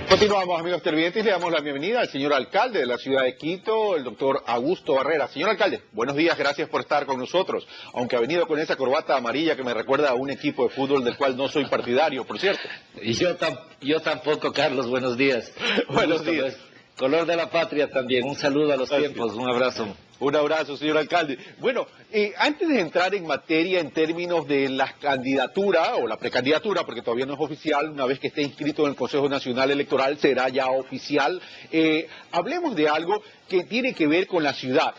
Continuamos, amigos televidentes, le damos la bienvenida al señor alcalde de la ciudad de Quito, el doctor Augusto Barrera. Señor alcalde, buenos días, gracias por estar con nosotros, aunque ha venido con esa corbata amarilla que me recuerda a un equipo de fútbol del cual no soy partidario, por cierto. Y yo tampoco, Carlos, buenos días. Buenos días. Pues. Color de la patria también, un saludo a los tiempos, un abrazo. Un abrazo, señor alcalde. Bueno, antes de entrar en materia en términos de la candidatura o la precandidatura, porque todavía no es oficial, una vez que esté inscrito en el Consejo Nacional Electoral será ya oficial, hablemos de algo que tiene que ver con la ciudad.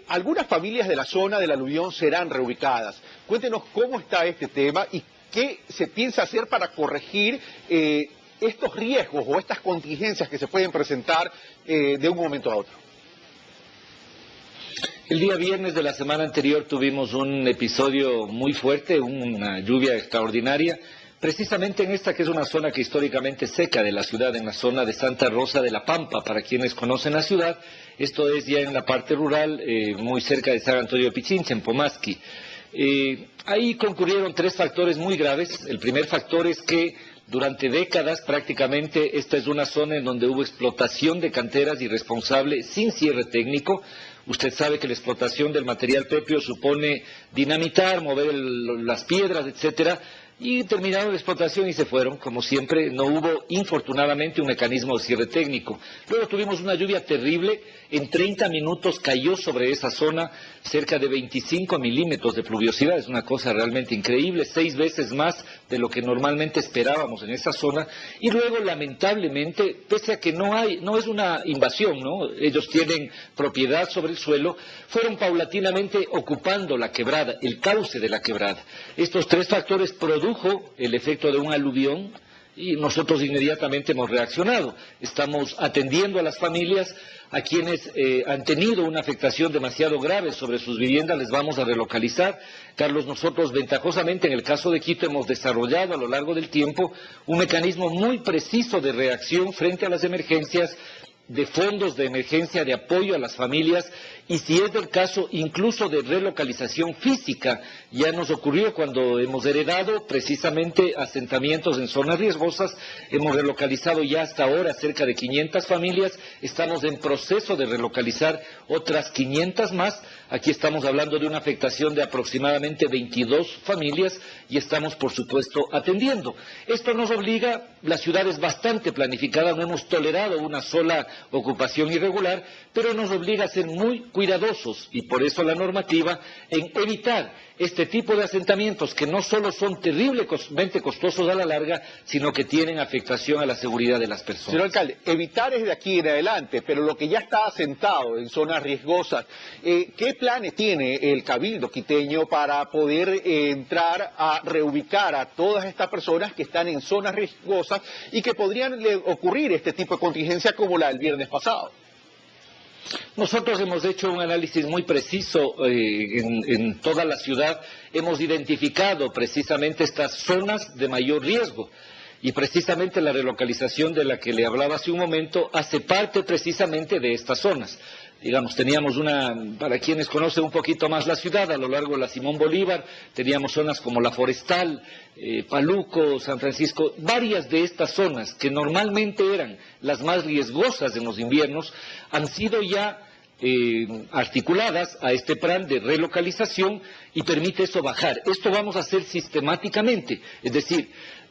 Algunas familias de la zona del aluvión serán reubicadas. Cuéntenos cómo está este tema y qué se piensa hacer para corregir estos riesgos o estas contingencias que se pueden presentar de un momento a otro. El día viernes de la semana anterior tuvimos un episodio muy fuerte, una lluvia extraordinaria, precisamente en esta que es una zona que históricamente es seca de la ciudad, en la zona de Santa Rosa de la Pampa, para quienes conocen la ciudad. Esto es ya en la parte rural, muy cerca de San Antonio de Pichincha, en Pomasqui. Ahí concurrieron tres factores muy graves. El primer factor es que durante décadas prácticamente esta es una zona en donde hubo explotación de canteras irresponsable sin cierre técnico. Usted sabe que la explotación del material péprio supone dinamitar, mover las piedras, etcétera, y terminaron la explotación y se fueron, como siempre. No hubo, infortunadamente, un mecanismo de cierre técnico. Luego tuvimos una lluvia terrible, en 30 minutos cayó sobre esa zona cerca de 25 milímetros de pluviosidad, es una cosa realmente increíble, 6 veces más de lo que normalmente esperábamos en esa zona, y luego, lamentablemente, pese a que no es una invasión, ¿no? Ellos tienen propiedad sobre el suelo, fueron paulatinamente ocupando la quebrada, el cauce de la quebrada. Estos tres factores produjo el efecto de un aluvión y nosotros inmediatamente hemos reaccionado. Estamos atendiendo a las familias, a quienes han tenido una afectación demasiado grave sobre sus viviendas, les vamos a relocalizar. Carlos, nosotros ventajosamente en el caso de Quito hemos desarrollado a lo largo del tiempo un mecanismo muy preciso de reacción frente a las emergencias, de fondos de emergencia, de apoyo a las familias, y si es del caso incluso de relocalización física. Ya nos ocurrió cuando hemos heredado precisamente asentamientos en zonas riesgosas, hemos relocalizado ya hasta ahora cerca de 500 familias, estamos en proceso de relocalizar otras 500 más. Aquí estamos hablando de una afectación de aproximadamente 22 familias y estamos, por supuesto, atendiendo. Esto nos obliga, la ciudad es bastante planificada, no hemos tolerado una sola ocupación irregular, pero nos obliga a ser muy cuidadosos y por eso la normativa en evitar este tipo de asentamientos que no solo son terriblemente costosos a la larga, sino que tienen afectación a la seguridad de las personas. Señor alcalde, evitar es de aquí en adelante, pero lo que ya está asentado en zonas riesgosas, ¿qué planes tiene el Cabildo quiteño para poder entrar a reubicar a todas estas personas que están en zonas riesgosas y que podrían ocurrir este tipo de contingencia como la del viernes pasado? Nosotros hemos hecho un análisis muy preciso en toda la ciudad, hemos identificado precisamente estas zonas de mayor riesgo y precisamente la relocalización de la que le hablaba hace un momento hace parte precisamente de estas zonas. Digamos, teníamos para quienes conocen un poquito más la ciudad, a lo largo de la Simón Bolívar, teníamos zonas como La Forestal, Paluco, San Francisco, varias de estas zonas que normalmente eran las más riesgosas en los inviernos, han sido ya articuladas a este plan de relocalización y permite eso bajar. Esto vamos a hacer sistemáticamente, es decir,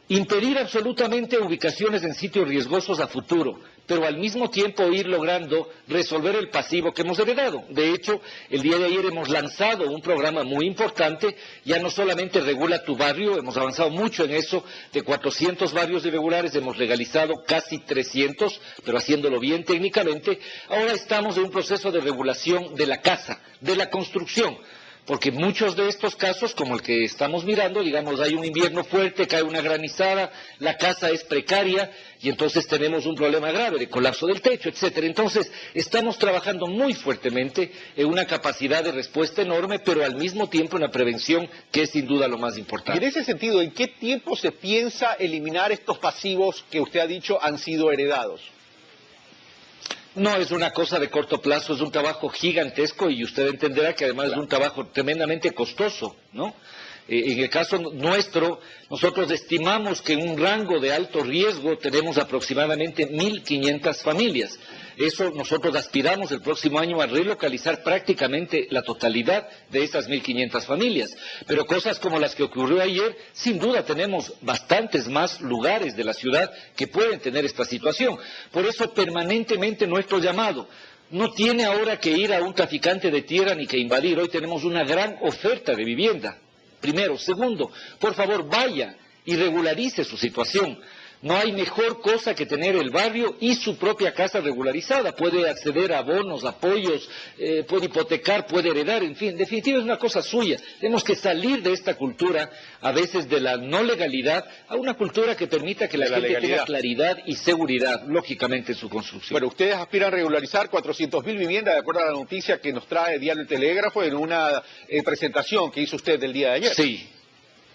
impedir absolutamente ubicaciones en sitios riesgosos a futuro, pero al mismo tiempo ir logrando resolver el pasivo que hemos heredado. De hecho, el día de ayer hemos lanzado un programa muy importante, ya no solamente regula tu barrio, hemos avanzado mucho en eso, de 400 barrios irregulares hemos legalizado casi 300, pero haciéndolo bien técnicamente. Ahora estamos en un proceso de regulación de la casa, de la construcción, porque muchos de estos casos, como el que estamos mirando, digamos, hay un invierno fuerte, cae una granizada, la casa es precaria y entonces tenemos un problema grave de colapso del techo, etcétera. Entonces, estamos trabajando muy fuertemente en una capacidad de respuesta enorme, pero al mismo tiempo en la prevención, que es sin duda lo más importante. Y en ese sentido, ¿en qué tiempo se piensa eliminar estos pasivos que usted ha dicho han sido heredados? No es una cosa de corto plazo, es un trabajo gigantesco y usted entenderá que además es un trabajo tremendamente costoso, ¿no? En el caso nuestro, nosotros estimamos que en un rango de alto riesgo tenemos aproximadamente 1.500 familias. Eso nosotros aspiramos el próximo año a relocalizar prácticamente la totalidad de esas 1.500 familias. Pero cosas como las que ocurrió ayer, sin duda tenemos bastantes más lugares de la ciudad que pueden tener esta situación. Por eso permanentemente nuestro llamado. No tiene ahora que ir a un traficante de tierra ni que invadir. Hoy tenemos una gran oferta de vivienda. Primero. Segundo, por favor vaya y regularice su situación. No hay mejor cosa que tener el barrio y su propia casa regularizada. Puede acceder a bonos, apoyos, puede hipotecar, puede heredar, en fin. En definitiva es una cosa suya. Tenemos que salir de esta cultura, a veces de la no legalidad, a una cultura que permita que la gente tenga claridad y seguridad, lógicamente, en su construcción. Bueno, ustedes aspiran a regularizar 400.000 viviendas, de acuerdo a la noticia que nos trae Diario El Telégrafo en una presentación que hizo usted el día de ayer. Sí.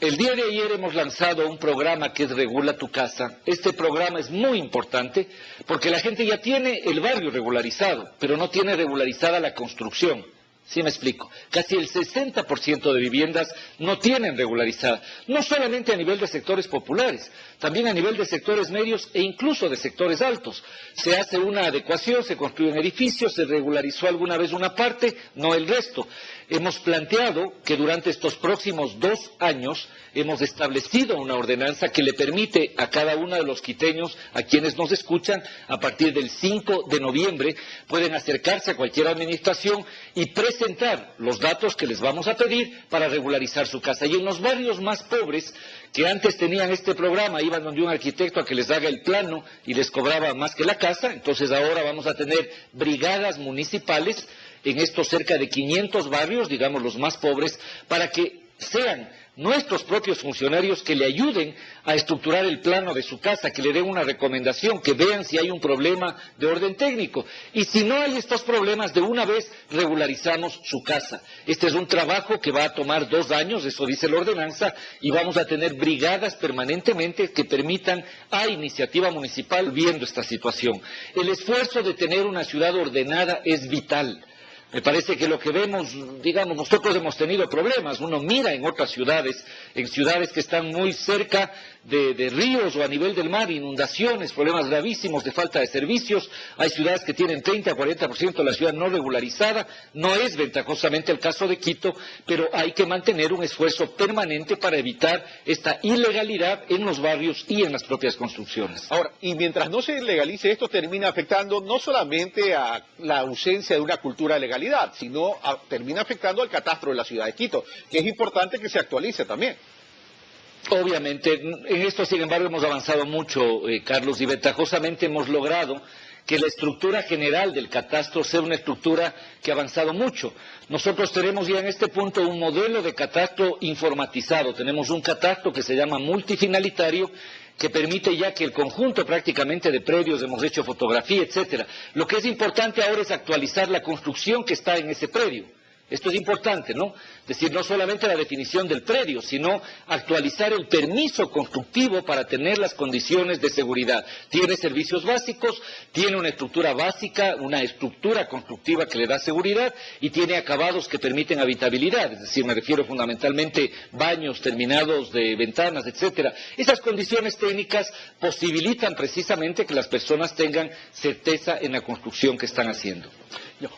El día de ayer hemos lanzado un programa que es Regula tu Casa. Este programa es muy importante porque la gente ya tiene el barrio regularizado, pero no tiene regularizada la construcción. ¿Sí me explico? Casi el 60% de viviendas no tienen regularizada, no solamente a nivel de sectores populares, también a nivel de sectores medios e incluso de sectores altos. Se hace una adecuación, se construyen edificios, se regularizó alguna vez una parte, no el resto. Hemos planteado que durante estos próximos 2 años hemos establecido una ordenanza que le permite a cada uno de los quiteños, a quienes nos escuchan, a partir del 5 de noviembre, pueden acercarse a cualquier administración y presentar los datos que les vamos a pedir para regularizar su casa. Y en los barrios más pobres, que antes tenían este programa, iban donde un arquitecto a que les haga el plano y les cobraba más que la casa, entonces ahora vamos a tener brigadas municipales en estos cerca de 500 barrios, digamos los más pobres, para que sean nuestros propios funcionarios que le ayuden a estructurar el plano de su casa, que le den una recomendación, que vean si hay un problema de orden técnico. Y si no hay estos problemas, de una vez regularizamos su casa. Este es un trabajo que va a tomar 2 años, eso dice la ordenanza, y vamos a tener brigadas permanentemente que permitan a iniciativa municipal viendo esta situación. El esfuerzo de tener una ciudad ordenada es vital. Me parece que lo que vemos, digamos, nosotros hemos tenido problemas, uno mira en otras ciudades, en ciudades que están muy cerca de ríos o a nivel del mar, inundaciones, problemas gravísimos de falta de servicios, hay ciudades que tienen 30 a 40% de la ciudad no regularizada, no es ventajosamente el caso de Quito, pero hay que mantener un esfuerzo permanente para evitar esta ilegalidad en los barrios y en las propias construcciones. Ahora, y mientras no se legalice esto, termina afectando no solamente a la ausencia de una cultura de legalidad, sino termina afectando al catastro de la ciudad de Quito, que es importante que se actualice también. Obviamente, en esto sin embargo hemos avanzado mucho, Carlos, y ventajosamente hemos logrado que la estructura general del catastro sea una estructura que ha avanzado mucho. Nosotros tenemos ya en este punto un modelo de catastro informatizado, tenemos un catastro que se llama multifinalitario, que permite ya que el conjunto prácticamente de predios, hemos hecho fotografía, etcétera. Lo que es importante ahora es actualizar la construcción que está en ese predio. Esto es importante, ¿no? Es decir, no solamente la definición del predio, sino actualizar el permiso constructivo para tener las condiciones de seguridad. Tiene servicios básicos, tiene una estructura básica, una estructura constructiva que le da seguridad y tiene acabados que permiten habitabilidad. Es decir, me refiero fundamentalmente baños terminados de ventanas, etcétera. Esas condiciones técnicas posibilitan precisamente que las personas tengan certeza en la construcción que están haciendo.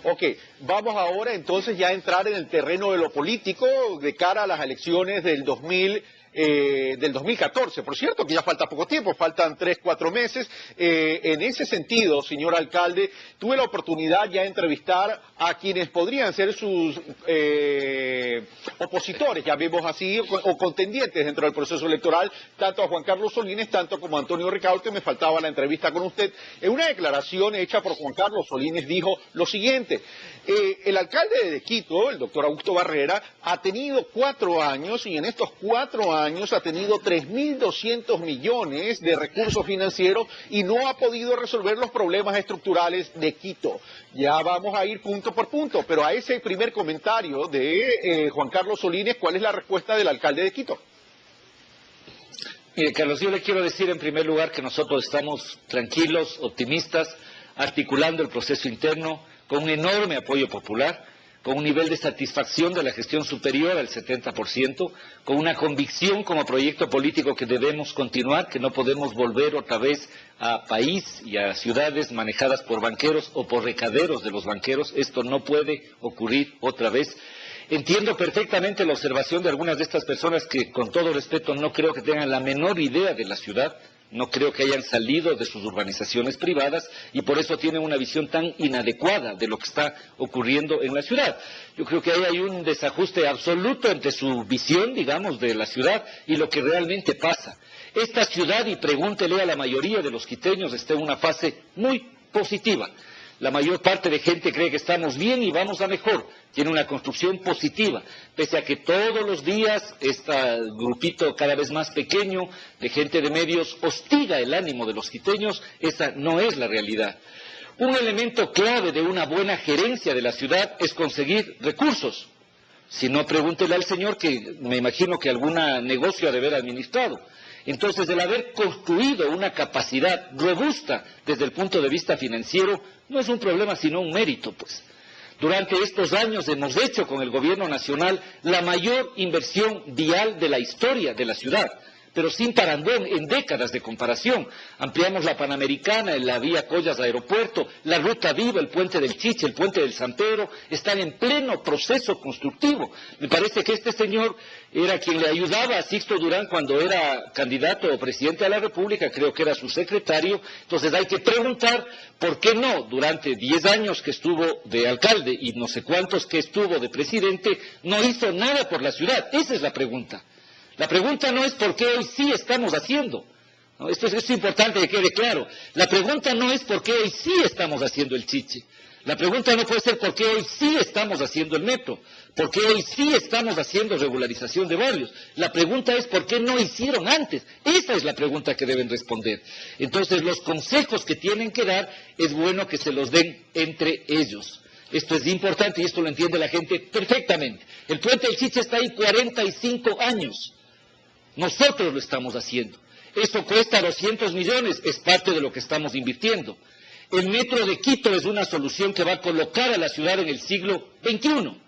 Ok, vamos ahora entonces ya a entrar en el terreno de lo político de cara a las elecciones del 2014. Por cierto, que ya falta poco tiempo, faltan 3-4 meses. En ese sentido, señor alcalde, tuve la oportunidad ya de entrevistar a quienes podrían ser sus opositores, ya vemos así, o contendientes dentro del proceso electoral, tanto a Juan Carlos Solines, tanto como a Antonio Ricaurte. Me faltaba la entrevista con usted. En una declaración hecha por Juan Carlos Solines dijo lo siguiente: el alcalde de Quito, el doctor Augusto Barrera, ha tenido 4 años y en estos 4 años ha tenido 3.200 millones de recursos financieros y no ha podido resolver los problemas estructurales de Quito. Ya vamos a ir punto por punto, pero a ese primer comentario de Juan Carlos Solines, ¿cuál es la respuesta del alcalde de Quito? Mire, Carlos, yo le quiero decir en primer lugar que nosotros estamos tranquilos, optimistas, articulando el proceso interno con un enorme apoyo popular. con un nivel de satisfacción de la gestión superior al 70%, con una convicción como proyecto político que debemos continuar, que no podemos volver otra vez a país y a ciudades manejadas por banqueros o por recaderos de los banqueros. Esto no puede ocurrir otra vez. Entiendo perfectamente la observación de algunas de estas personas que, con todo respeto, no creo que tengan la menor idea de la ciudad. No creo que hayan salido de sus urbanizaciones privadas y por eso tienen una visión tan inadecuada de lo que está ocurriendo en la ciudad. Yo creo que ahí hay un desajuste absoluto entre su visión, digamos, de la ciudad y lo que realmente pasa. Esta ciudad, y pregúntele a la mayoría de los quiteños, está en una fase muy positiva. La mayor parte de gente cree que estamos bien y vamos a mejor. Tiene una construcción positiva, pese a que todos los días este grupito cada vez más pequeño de gente de medios hostiga el ánimo de los quiteños. Esa no es la realidad. Un elemento clave de una buena gerencia de la ciudad es conseguir recursos. Si no, pregúntele al señor, que me imagino que algún negocio ha de haber administrado. Entonces, el haber construido una capacidad robusta desde el punto de vista financiero no es un problema, sino un mérito, pues. Durante estos años hemos hecho con el gobierno nacional la mayor inversión vial de la historia de la ciudad, pero sin parangón en décadas de comparación. Ampliamos la Panamericana, la vía Collas Aeropuerto, la Ruta Viva, el Puente del Chiche, el Puente del San Pedro, están en pleno proceso constructivo. Me parece que este señor era quien le ayudaba a Sixto Durán cuando era candidato o presidente de la República, creo que era su secretario. Entonces hay que preguntar por qué no, durante 10 años que estuvo de alcalde y no sé cuántos que estuvo de presidente, no hizo nada por la ciudad. Esa es la pregunta. La pregunta no es por qué hoy sí estamos haciendo, ¿no? Esto es importante que quede claro. La pregunta no es por qué hoy sí estamos haciendo el Chiche. La pregunta no puede ser por qué hoy sí estamos haciendo el metro, por qué hoy sí estamos haciendo regularización de barrios. La pregunta es por qué no hicieron antes. Esa es la pregunta que deben responder. Entonces, los consejos que tienen que dar es bueno que se los den entre ellos. Esto es importante y esto lo entiende la gente perfectamente. El Puente del Chiche está ahí 45 años. Nosotros lo estamos haciendo. Eso cuesta 200 millones, es parte de lo que estamos invirtiendo. El metro de Quito es una solución que va a colocar a la ciudad en el siglo XXI,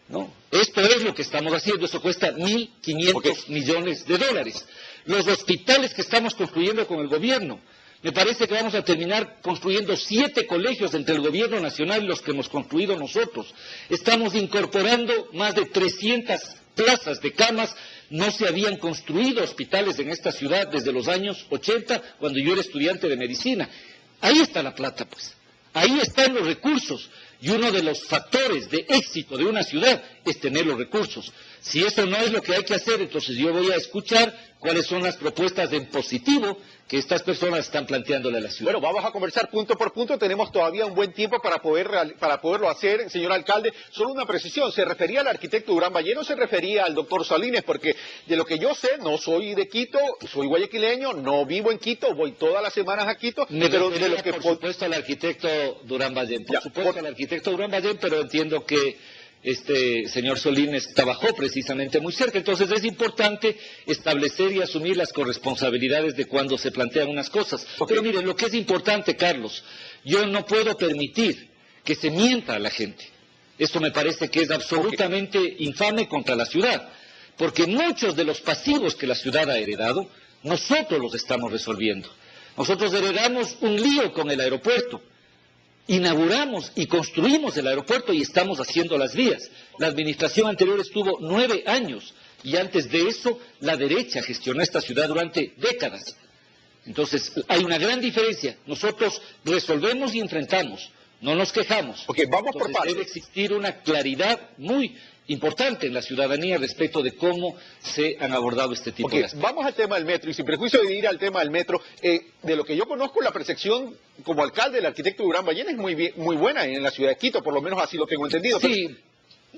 ¿no? Esto es lo que estamos haciendo, eso cuesta 1.500 millones de dólares. Los hospitales que estamos construyendo con el gobierno, me parece que vamos a terminar construyendo 7 colegios entre el gobierno nacional y los que hemos construido nosotros. Estamos incorporando más de 300 plazas de camas. No se habían construido hospitales en esta ciudad desde los años 80, cuando yo era estudiante de medicina. Ahí está la plata, pues. Ahí están los recursos. Y uno de los factores de éxito de una ciudad es tener los recursos. Si eso no es lo que hay que hacer, entonces yo voy a escuchar cuáles son las propuestas en positivo que estas personas están planteándole a la ciudad. Bueno, vamos a conversar punto por punto. Tenemos todavía un buen tiempo para poderlo hacer, señor alcalde. Solo una precisión. ¿Se refería al arquitecto Durán Ballén o se refería al doctor Salines? Porque de lo que yo sé, no soy de Quito, soy guayaquileño, no vivo en Quito, voy todas las semanas a Quito. Pero de lo que por supuesto al arquitecto Durán Ballén. Por supuesto al arquitecto Durán Ballén, pero entiendo que señor Solines trabajó precisamente muy cerca. Entonces es importante establecer y asumir las corresponsabilidades de cuando se plantean unas cosas. Pero miren, lo que es importante, Carlos, yo no puedo permitir que se mienta a la gente. Esto me parece que es absolutamente infame contra la ciudad, porque muchos de los pasivos que la ciudad ha heredado, nosotros los estamos resolviendo. Nosotros heredamos un lío con el aeropuerto. Inauguramos y construimos el aeropuerto y estamos haciendo las vías. La administración anterior estuvo 9 años y antes de eso la derecha gestionó esta ciudad durante décadas. Entonces hay una gran diferencia. Nosotros resolvemos y enfrentamos, no nos quejamos. Vamos por partes. Debe existir una claridad muy importante en la ciudadanía respecto de cómo se han abordado este tipo de aspectos. Vamos al tema del metro, y sin prejuicio de ir al tema del metro, de lo que yo conozco, la percepción como alcalde del arquitecto Durán Ballén es muy buena en la ciudad de Quito, por lo menos así lo tengo entendido. Sí,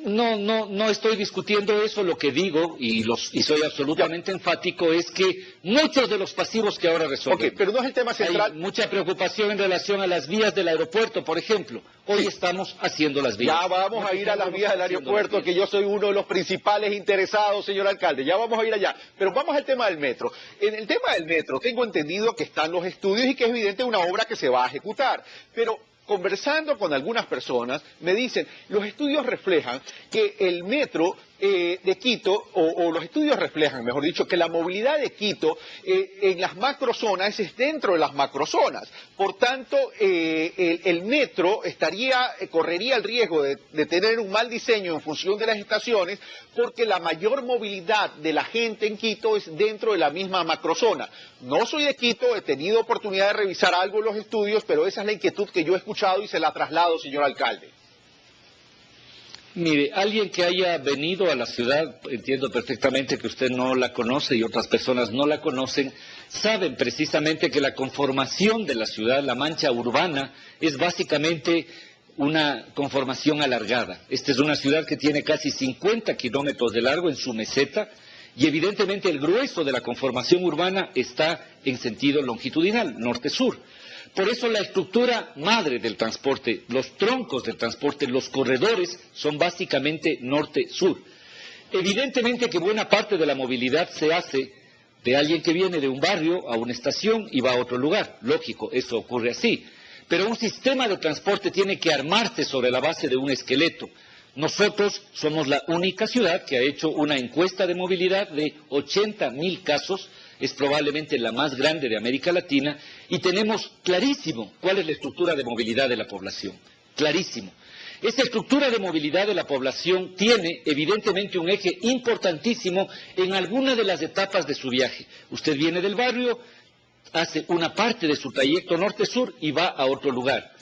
no estoy discutiendo eso. Lo que digo, y soy absolutamente enfático, es que muchos de los pasivos que ahora resuelven. Pero no es el tema central. Hay mucha preocupación en relación a las vías del aeropuerto, por ejemplo. Hoy estamos haciendo las vías. Ya vamos a ir a las vías del aeropuerto, que yo soy uno de los principales interesados, señor alcalde. Ya vamos a ir allá. Pero vamos al tema del metro. En el tema del metro tengo entendido que están los estudios y que es evidente una obra que se va a ejecutar. Pero conversando con algunas personas, me dicen, los estudios reflejan que el metro de Quito, o los estudios reflejan, mejor dicho, que la movilidad de Quito en las macrozonas es dentro de las macrozonas. Por tanto, el metro correría el riesgo de tener un mal diseño en función de las estaciones, porque la mayor movilidad de la gente en Quito es dentro de la misma macrozona. No soy de Quito, he tenido oportunidad de revisar algo en los estudios, pero esa es la inquietud que yo he escuchado y se la traslado, señor alcalde. Mire, alguien que haya venido a la ciudad, entiendo perfectamente que usted no la conoce y otras personas no la conocen, saben precisamente que la conformación de la ciudad, la mancha urbana, es básicamente una conformación alargada. Esta es una ciudad que tiene casi 50 kilómetros de largo en su meseta y evidentemente el grueso de la conformación urbana está en sentido longitudinal, norte-sur. Por eso la estructura madre del transporte, los troncos del transporte, los corredores son básicamente norte-sur. Evidentemente que buena parte de la movilidad se hace de alguien que viene de un barrio a una estación y va a otro lugar. Lógico, eso ocurre así. Pero un sistema de transporte tiene que armarse sobre la base de un esqueleto. Nosotros somos la única ciudad que ha hecho una encuesta de movilidad de 80.000 casos, es probablemente la más grande de América Latina, y tenemos clarísimo cuál es la estructura de movilidad de la población, clarísimo. Esa estructura de movilidad de la población tiene evidentemente un eje importantísimo en alguna de las etapas de su viaje. Usted viene del barrio, hace una parte de su trayecto norte-sur y va a otro lugar.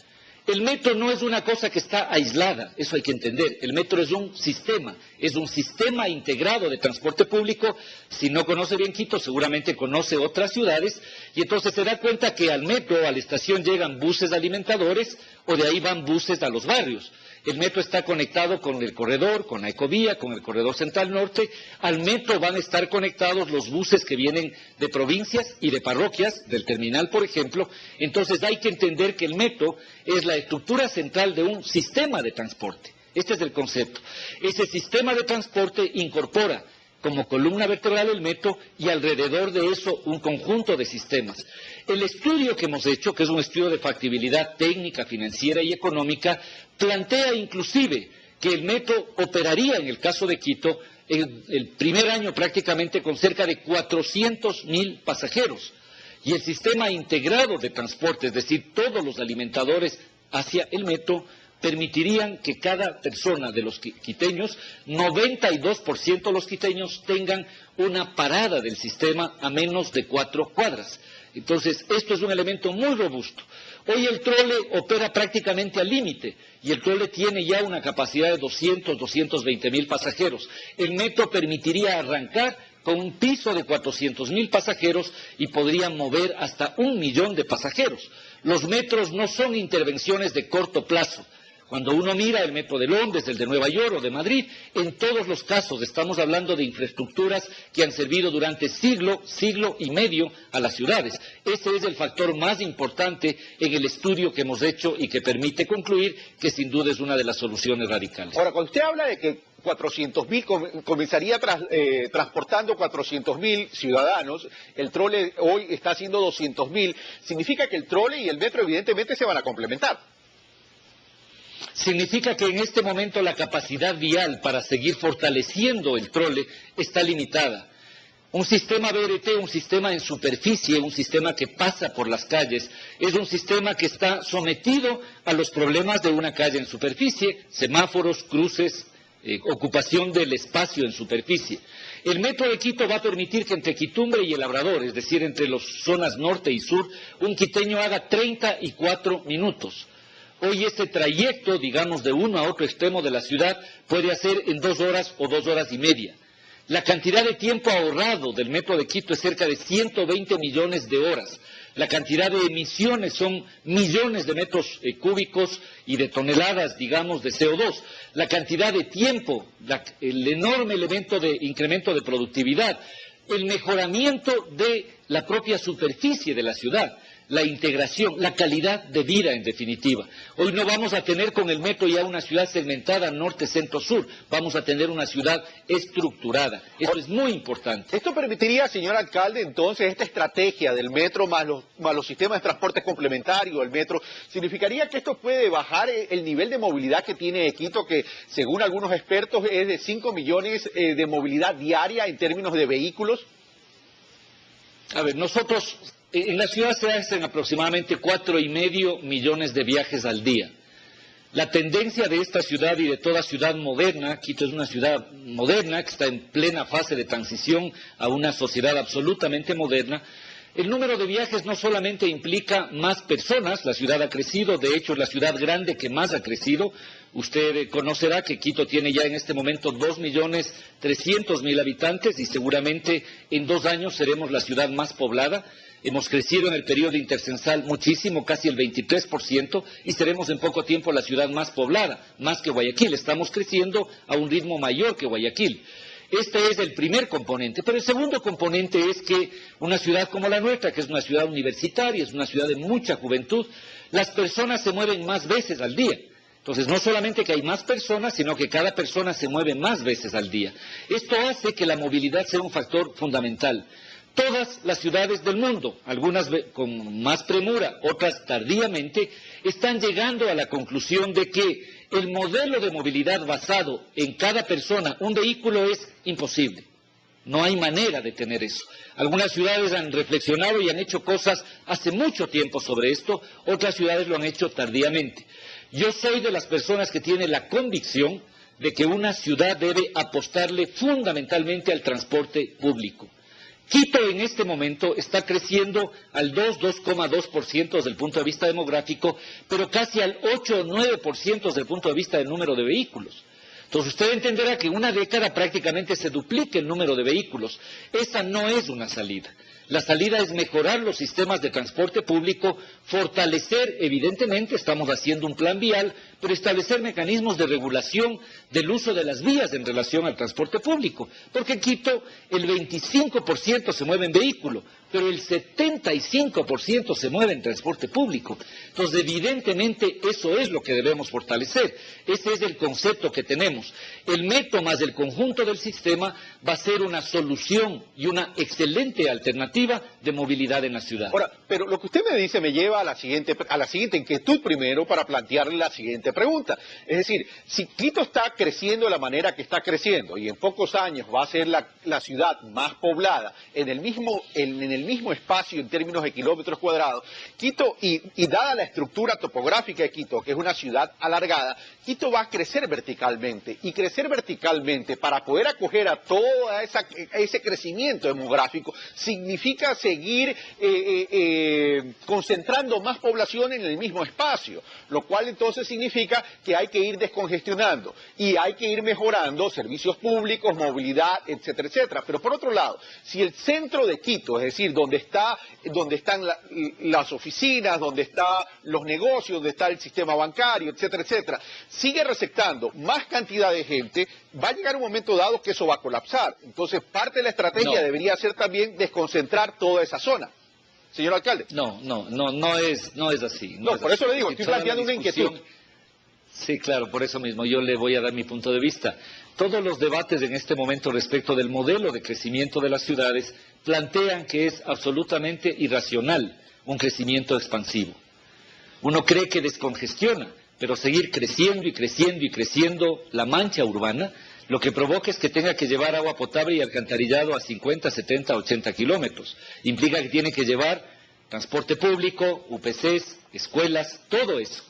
El metro no es una cosa que está aislada, eso hay que entender. El metro es un sistema integrado de transporte público. Si no conoce bien Quito, seguramente conoce otras ciudades, y entonces se da cuenta que al metro, a la estación, llegan buses alimentadores, o de ahí van buses a los barrios. El metro está conectado con el corredor, con la ecovía, con el corredor central norte. Al metro van a estar conectados los buses que vienen de provincias y de parroquias, del terminal, por ejemplo. Entonces hay que entender que el metro es la estructura central de un sistema de transporte. Este es el concepto. Ese sistema de transporte incorpora como columna vertebral el metro y alrededor de eso un conjunto de sistemas. El estudio que hemos hecho, que es un estudio de factibilidad técnica, financiera y económica, plantea inclusive que el metro operaría, en el caso de Quito, en el primer año prácticamente con cerca de 400.000 pasajeros. Y el sistema integrado de transporte, es decir, todos los alimentadores hacia el metro, permitirían que cada persona de los quiteños, 92% de los quiteños, tengan una parada del sistema a menos de 4 cuadras. Entonces, esto es un elemento muy robusto. Hoy el trole opera prácticamente al límite y el trole tiene ya una capacidad de 220.000 pasajeros. El metro permitiría arrancar con un piso de 400.000 pasajeros y podrían mover hasta 1 millón de pasajeros. Los metros no son intervenciones de corto plazo. Cuando uno mira el metro de Londres, el de Nueva York o de Madrid, en todos los casos estamos hablando de infraestructuras que han servido durante siglo y medio a las ciudades. Ese es el factor más importante en el estudio que hemos hecho y que permite concluir que sin duda es una de las soluciones radicales. Ahora, cuando usted habla de que 400.000 comenzaría transportando 400.000 ciudadanos, el trole hoy está haciendo 200.000, significa que el trole y el metro evidentemente se van a complementar. Significa que en este momento la capacidad vial para seguir fortaleciendo el trole está limitada. Un sistema BRT, un sistema en superficie, un sistema que pasa por las calles, es un sistema que está sometido a los problemas de una calle en superficie, semáforos, cruces, ocupación del espacio en superficie. El metro de Quito va a permitir que entre Quitumbre y El Labrador, es decir, entre las zonas norte y sur, un quiteño haga 34 minutos. Hoy ese trayecto, digamos, de uno a otro extremo de la ciudad puede hacer en 2 horas o 2 horas y media. La cantidad de tiempo ahorrado del metro de Quito es cerca de 120 millones de horas. La cantidad de emisiones son millones de metros cúbicos y de toneladas, digamos, de CO2. La cantidad de tiempo, el enorme elemento de incremento de productividad, el mejoramiento de la propia superficie de la ciudad. la integración, la calidad de vida en definitiva. Hoy no vamos a tener con el metro ya una ciudad segmentada norte, centro, sur, vamos a tener una ciudad estructurada. Eso es muy importante. Esto permitiría, señor alcalde, entonces esta estrategia del metro más los sistemas de transporte complementarios, el metro, significaría que esto puede bajar el nivel de movilidad que tiene Quito, que según algunos expertos es de 5 millones de movilidad diaria en términos de vehículos. A ver, nosotros en la ciudad se hacen aproximadamente 4,5 millones de viajes al día. La tendencia de esta ciudad y de toda ciudad moderna, Quito es una ciudad moderna que está en plena fase de transición a una sociedad absolutamente moderna. El número de viajes no solamente implica más personas, la ciudad ha crecido, de hecho es la ciudad grande que más ha crecido. Usted conocerá que Quito tiene ya en este momento 2.300.000 habitantes y seguramente en 2 años seremos la ciudad más poblada. Hemos crecido en el periodo intercensal muchísimo, casi el 23%, y seremos en poco tiempo la ciudad más poblada, más que Guayaquil. Estamos creciendo a un ritmo mayor que Guayaquil. Este es el primer componente, pero el segundo componente es que una ciudad como la nuestra, que es una ciudad universitaria, es una ciudad de mucha juventud, las personas se mueven más veces al día. Entonces, no solamente que hay más personas, sino que cada persona se mueve más veces al día. Esto hace que la movilidad sea un factor fundamental. Todas las ciudades del mundo, algunas con más premura, otras tardíamente, están llegando a la conclusión de que el modelo de movilidad basado en cada persona, un vehículo, es imposible. No hay manera de tener eso. Algunas ciudades han reflexionado y han hecho cosas hace mucho tiempo sobre esto, otras ciudades lo han hecho tardíamente. Yo soy de las personas que tienen la convicción de que una ciudad debe apostarle fundamentalmente al transporte público. Quito en este momento está creciendo al 2,2% desde el punto de vista demográfico, pero casi al 8 o 9% desde el punto de vista del número de vehículos. Entonces usted entenderá que en una década prácticamente se duplique el número de vehículos. Esa no es una salida. La salida es mejorar los sistemas de transporte público, fortalecer, evidentemente, estamos haciendo un plan vial, pero establecer mecanismos de regulación del uso de las vías en relación al transporte público. Porque en Quito el 25% se mueve en vehículo, pero el 75% se mueve en transporte público. Entonces, evidentemente, eso es lo que debemos fortalecer. Ese es el concepto que tenemos. El metro más el conjunto del sistema va a ser una solución y una excelente alternativa de movilidad en la ciudad. Ahora, pero lo que usted me dice me lleva a la siguiente inquietud primero para plantearle la siguiente pregunta. Es decir, si Quito está creciendo de la manera que está creciendo y en pocos años va a ser la ciudad más poblada en el mismo espacio en términos de kilómetros cuadrados, Quito, y dada la estructura topográfica de Quito, que es una ciudad alargada, Quito va a crecer verticalmente, y crecer verticalmente para poder acoger a todo ese crecimiento demográfico significa seguir concentrando más población en el mismo espacio, lo cual entonces significa que hay que ir descongestionando y hay que ir mejorando servicios públicos, movilidad, etcétera, etcétera. Pero por otro lado, si el centro de Quito, es decir, donde están las oficinas, donde están los negocios, donde está el sistema bancario, etcétera, etcétera, sigue receptando más cantidad de gente, va a llegar un momento dado que eso va a colapsar. Entonces, parte de la estrategia debería ser también desconcentrar toda esa zona. Señor alcalde. No es así. No, por eso le digo, estoy planteando una inquietud. Sí, claro, por eso mismo yo le voy a dar mi punto de vista. Todos los debates en este momento respecto del modelo de crecimiento de las ciudades plantean que es absolutamente irracional un crecimiento expansivo. Uno cree que descongestiona, pero seguir creciendo y creciendo y creciendo la mancha urbana, lo que provoca es que tenga que llevar agua potable y alcantarillado a 50, 70, 80 kilómetros. Implica que tiene que llevar transporte público, UPCs, escuelas, todo eso.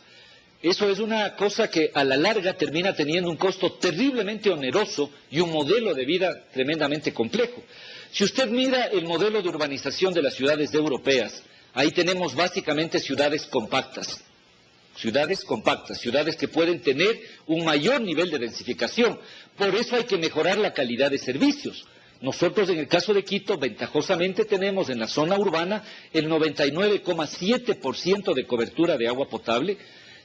Eso es una cosa que a la larga termina teniendo un costo terriblemente oneroso y un modelo de vida tremendamente complejo. Si usted mira el modelo de urbanización de las ciudades europeas, ahí tenemos básicamente ciudades compactas, ciudades que pueden tener un mayor nivel de densificación. Por eso hay que mejorar la calidad de servicios. Nosotros en el caso de Quito, ventajosamente tenemos en la zona urbana el 99,7% de cobertura de agua potable.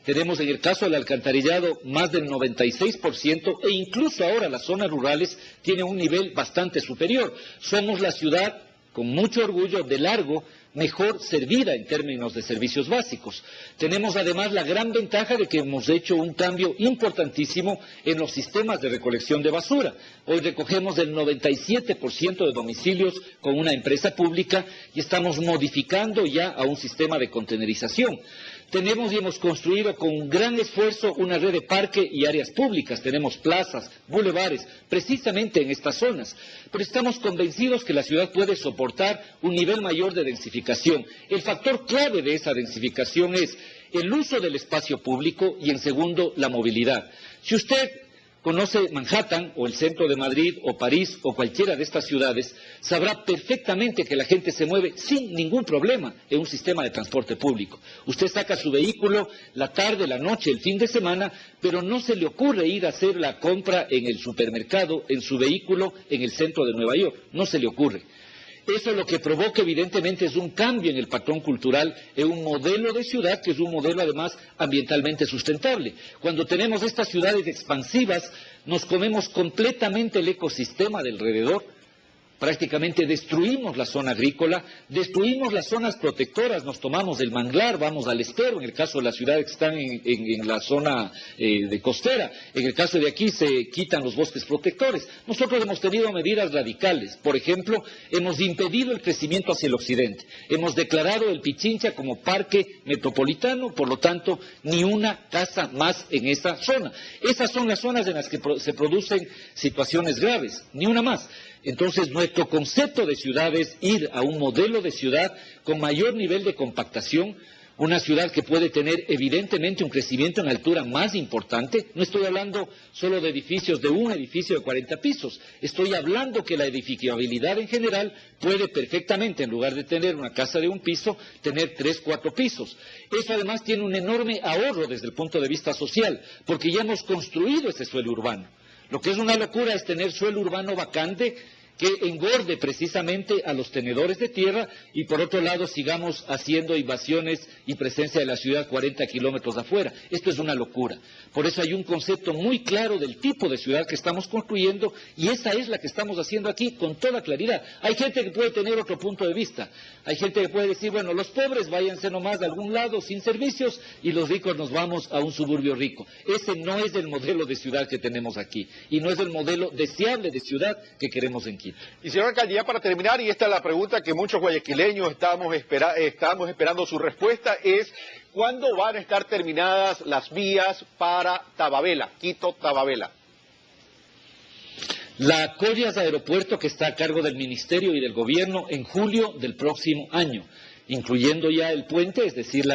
Tenemos en el caso del alcantarillado más del 96% e incluso ahora las zonas rurales tienen un nivel bastante superior. Somos la ciudad con mucho orgullo, de largo, mejor servida en términos de servicios básicos. Tenemos además la gran ventaja de que hemos hecho un cambio importantísimo en los sistemas de recolección de basura. Hoy recogemos el 97% de domicilios con una empresa pública y estamos modificando ya a un sistema de contenerización. Tenemos y hemos construido con gran esfuerzo una red de parque y áreas públicas. Tenemos plazas, bulevares, precisamente en estas zonas. Pero estamos convencidos que la ciudad puede soportar un nivel mayor de densificación. El factor clave de esa densificación es el uso del espacio público y, en segundo, la movilidad. Si usted conoce Manhattan o el centro de Madrid o París o cualquiera de estas ciudades, sabrá perfectamente que la gente se mueve sin ningún problema en un sistema de transporte público. Usted saca su vehículo la tarde, la noche, el fin de semana, pero no se le ocurre ir a hacer la compra en el supermercado, en su vehículo, en el centro de Nueva York. No se le ocurre. Eso lo que provoca evidentemente es un cambio en el patrón cultural, en un modelo de ciudad que es un modelo además ambientalmente sustentable. Cuando tenemos estas ciudades expansivas, nos comemos completamente el ecosistema de alrededor. Prácticamente destruimos la zona agrícola, destruimos las zonas protectoras, nos tomamos el manglar, vamos al estero, en el caso de las ciudades que están en la zona de costera, en el caso de aquí se quitan los bosques protectores. Nosotros hemos tenido medidas radicales, por ejemplo, hemos impedido el crecimiento hacia el occidente, hemos declarado el Pichincha como parque metropolitano, por lo tanto, ni una casa más en esa zona. Esas son las zonas en las que se producen situaciones graves, ni una más. Entonces, nuestro concepto de ciudad es ir a un modelo de ciudad con mayor nivel de compactación, una ciudad que puede tener evidentemente un crecimiento en altura más importante. No estoy hablando solo de edificios, de un edificio de 40 pisos, estoy hablando que la edificabilidad en general puede perfectamente, en lugar de tener una casa de un piso, tener 3, 4 pisos. Eso además tiene un enorme ahorro desde el punto de vista social, porque ya hemos construido ese suelo urbano. Lo que es una locura es tener suelo urbano vacante que engorde precisamente a los tenedores de tierra y por otro lado sigamos haciendo invasiones y presencia de la ciudad 40 kilómetros afuera. Esto es una locura. Por eso hay un concepto muy claro del tipo de ciudad que estamos construyendo y esa es la que estamos haciendo aquí con toda claridad. Hay gente que puede tener otro punto de vista. Hay gente que puede decir, bueno, los pobres váyanse nomás a algún lado sin servicios y los ricos nos vamos a un suburbio rico. Ese no es el modelo de ciudad que tenemos aquí y no es el modelo deseable de ciudad que queremos en Quito. Y señor alcalde, ya para terminar, y esta es la pregunta que muchos guayaquileños estábamos esperando su respuesta, es ¿cuándo van a estar terminadas las vías para Tababela, Quito-Tababela? La Collas Aeropuerto, que está a cargo del Ministerio y del Gobierno, en julio del próximo año, incluyendo ya el puente, es decir,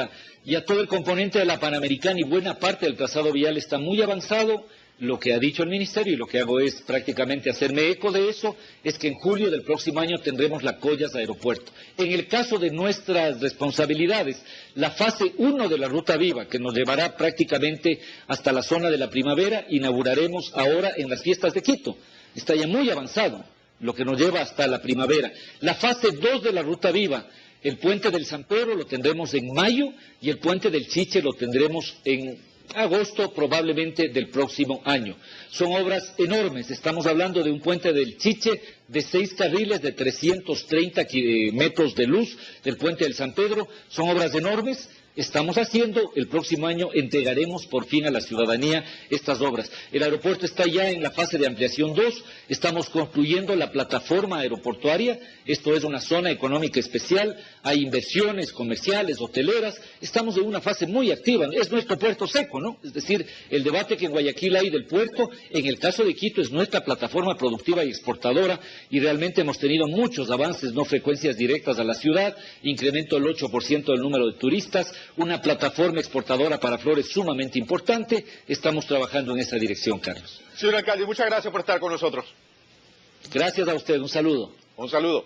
ya todo el componente de la Panamericana y buena parte del trazado vial está muy avanzado. Lo que ha dicho el Ministerio, y lo que hago es prácticamente hacerme eco de eso, es que en julio del próximo año tendremos la Collas Aeropuerto. En el caso de nuestras responsabilidades, la fase 1 de la Ruta Viva, que nos llevará prácticamente hasta la zona de la primavera, inauguraremos ahora en las fiestas de Quito. Está ya muy avanzado, lo que nos lleva hasta la primavera. La fase 2 de la Ruta Viva, el puente del San Pedro lo tendremos en mayo y el puente del Chiche lo tendremos en agosto probablemente del próximo año. Son obras enormes, estamos hablando de un puente del Chiche de 6 carriles de 330 metros de luz, del puente del San Pedro, son obras enormes. Estamos haciendo, el próximo año entregaremos por fin a la ciudadanía estas obras. El aeropuerto está ya en la fase de ampliación 2, estamos construyendo la plataforma aeroportuaria, esto es una zona económica especial, hay inversiones comerciales, hoteleras, estamos en una fase muy activa, es nuestro puerto seco, ¿no? Es decir, el debate que en Guayaquil hay del puerto, en el caso de Quito es nuestra plataforma productiva y exportadora y realmente hemos tenido muchos avances, no frecuencias directas a la ciudad, incremento del 8% del número de turistas, una plataforma exportadora para flores sumamente importante. Estamos trabajando en esa dirección, Carlos. Señor alcalde, muchas gracias por estar con nosotros. Gracias a usted, un saludo. Un saludo.